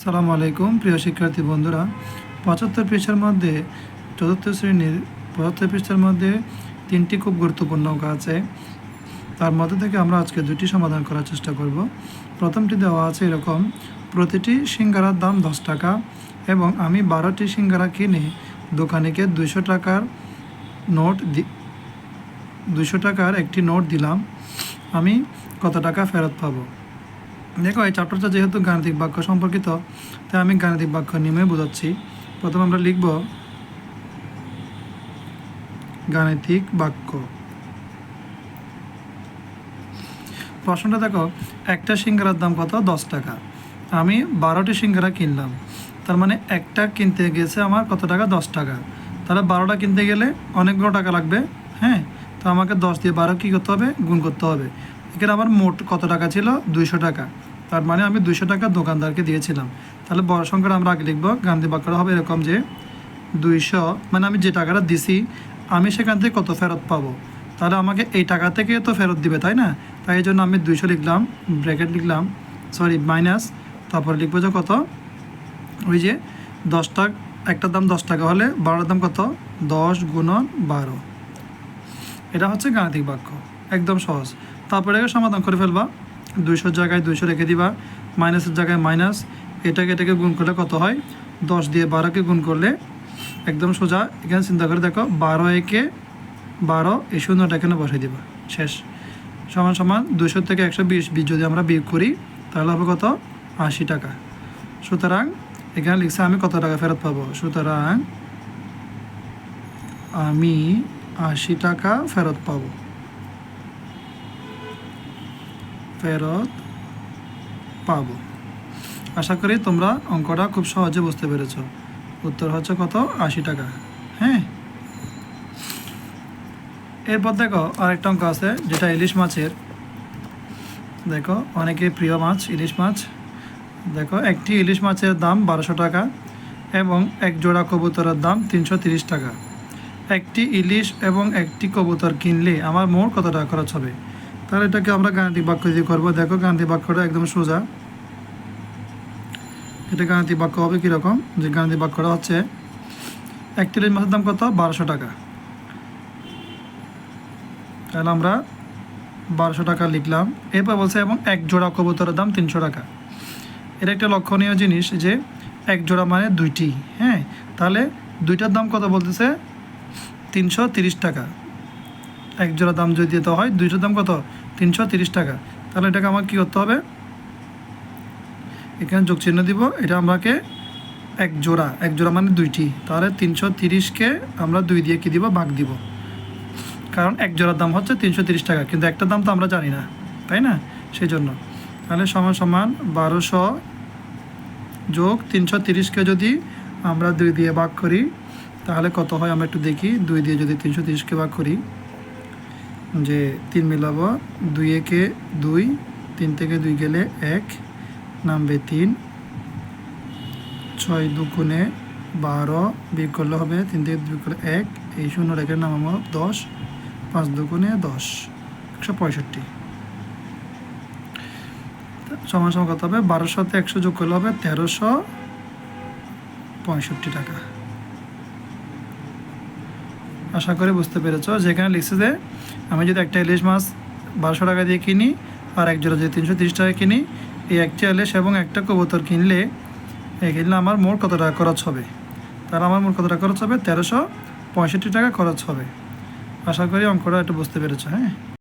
সালামু আলাইকুম প্রিয় শিক্ষার্থী বন্ধুরা, ৭৫ পৃষ্ঠার মধ্যে চতুর্থ শ্রেণীর ৭৫ পৃষ্ঠার মধ্যে তিনটি খুব গুরুত্বপূর্ণ অঙ্ক আছে। তার মধ্যে থেকে আমরা আজকে দুটি সমাধান করার চেষ্টা করব। প্রথমটি দেওয়া আছে এরকম: প্রতিটি সিঙ্গারার দাম 10 টাকা এবং আমি 12টি সিঙ্গারা কিনে দোকানিকে 200 টাকার একটি নোট দিলাম, আমি কত টাকা ফেরত পাবো? দেখো, এই চ্যাপ্টারটা যেহেতু গাণিতিক বাক্য সম্পর্কিত, তাই আমি গাণিতিক বাক্য নিয়মে বোঝাচ্ছি। প্রথমে আমরা লিখব গাণিতিক বাক্য। প্রশ্নটা দেখো, একটা সিঙ্গারার দাম কত? 10 টাকা। আমি 12টি সিঙ্গারা কিনলাম, তার মানে একটা কিনতে গেছে আমার কত টাকা? 10 টাকা। তাহলে 12টা কিনতে গেলে অনেকগুলো টাকা লাগবে। হ্যাঁ, তো আমাকে 10 দিয়ে 12 কী করতে হবে? গুণ করতে হবে। এখানে আমার মোট কত টাকা ছিল? 200 টাকা। তার মানে আমি 200 টাকা দোকানদারকে দিয়েছিলাম। তাহলে বড় সংখ্যাটা আমরা আগে লিখব। গাণিতিক বাক্যটা হবে এরকম যে 200 মানে আমি যে টাকাটা দিছি, আমি সেখান থেকে কত ফেরত পাবো? তাহলে আমাকে এই টাকা থেকে তো ফেরত দিবে, তাই না? তাই এই জন্য আমি 200 লিখলাম, ব্র্যাকেট লিখলাম, মাইনাস, তারপর লিখবো যে কত? ওই যে 10 টাকা, একটার দাম 10 টাকা হলে 12টার দাম কত? 10 গুণন 12। এটা হচ্ছে গাণিতিক বাক্য, একদম সহজ। তারপরে এটাকে সমাধান করে ফেলবা। 200 জায়গায় 200 রেখে দিবা, মাইনাসের জায়গায় মাইনাস, এটাকে গুণ করলে কত হয়? 10 দিয়ে 12কে গুণ করলে একদম সোজা। এখানে চিন্তা করে দেখো, 12 একে 12, এই শূন্যটা এখানে বসাই দিবা, শেষ। সমান সমান 200 থেকে 120 যদি আমরা বিয়োগ করি, তাহলে হবে কত? 80 টাকা। সুতরাং এখানে লিখছে আমি কত টাকা ফেরত পাবো। সুতরাং আমি 80 টাকা ফেরত পাবো। আশা করি তোমরা অঙ্কটা খুব সহজে বুঝতে পেরেছো। উত্তর হচ্ছে কত? 80 টাকা। হ্যাঁ, এরপর দেখো আরেকটা অঙ্ক আছে, যেটা ইলিশ মাছের। দেখো, অনেকে প্রিয় মাছ ইলিশ মাছ। দেখো, একটি ইলিশ মাছের দাম 1200 টাকা এবং এক জোড়া কবুতরের দাম 330 টাকা। একটি ইলিশ এবং একটি কবুতর কিনলে আমার মোট কত টাকা খরচ হবে? তাহলে এটাকে আমরা গাণিতিক বাক্য দিয়ে করবো। দেখো, গাণিতিক বাক্যটা একদম সোজা। এটা গাণিতিক বাক্য হবে কীরকম? যে গাণিতিক বাক্যটা হচ্ছে, একটি ইলিশ মাছের দাম কত? 1200 টাকা। তাহলে আমরা 1200 টাকা লিখলাম। এরপর বলছে এবং এক জোড়া কবুতরের দাম 300 টাকা। এটা একটা লক্ষণীয় জিনিস যে এক জোড়া মানে দুইটি। হ্যাঁ, তাহলে দুইটার দাম কত বলতেছে? 330 টাকা। এক জোড়া দাম যদি দিতে হয়, দুইটার দাম কত? 330 টাকা। তাহলে এটাকে আমার কী করতে হবে? এখানে যোগ চিহ্ন দিব। এটা আমাকে এক জোড়া মানে দুইটি। তাহলে 330কে আমরা 2 দিয়ে কী দিব? ভাগ দিব। কারণ এক জোড়ার দাম হচ্ছে 330 টাকা, কিন্তু একটার দাম তো আমরা জানি না, তাই না? সেই জন্য তাহলে সমান সমান 1200 যোগ 330কে যদি আমরা 2 দিয়ে ভাগ করি, তাহলে কত হয় আমরা একটু দেখি। 2 দিয়ে যদি 330কে ভাগ করি, যে 3 মিলাবো, 2 একে 2, 3 থেকে 2 গেলে 1, নামবে 3, 6 দুগুণে 12, বিয়োগ করলে হবে 3 থেকে 2 করলে 1, এই শূন্য রেখে নামাবো 10, 5 দুগুণে 10, 165। সমান সমান কত হবে? 1200 সাথে 100 যোগ করলে হবে 1365 টাকা। আশা করি বুঝতে পেরেছ। যেখানে লিখছে যে আমি যদি একটা ইলিশ মাছ 1200 টাকা দিয়ে কিনি আর এক জোড়া যদি 330 টাকা কিনি, এই একটা ইলিশ এবং একটা কবুতর কিনলে আমার মোট কত টাকা খরচ হবে? তাহলে আমার মোট কত টাকা খরচ হবে? 1365 টাকা খরচ হবে। আশা করি অঙ্কটা একটু বুঝতে পেরেছ। হ্যাঁ।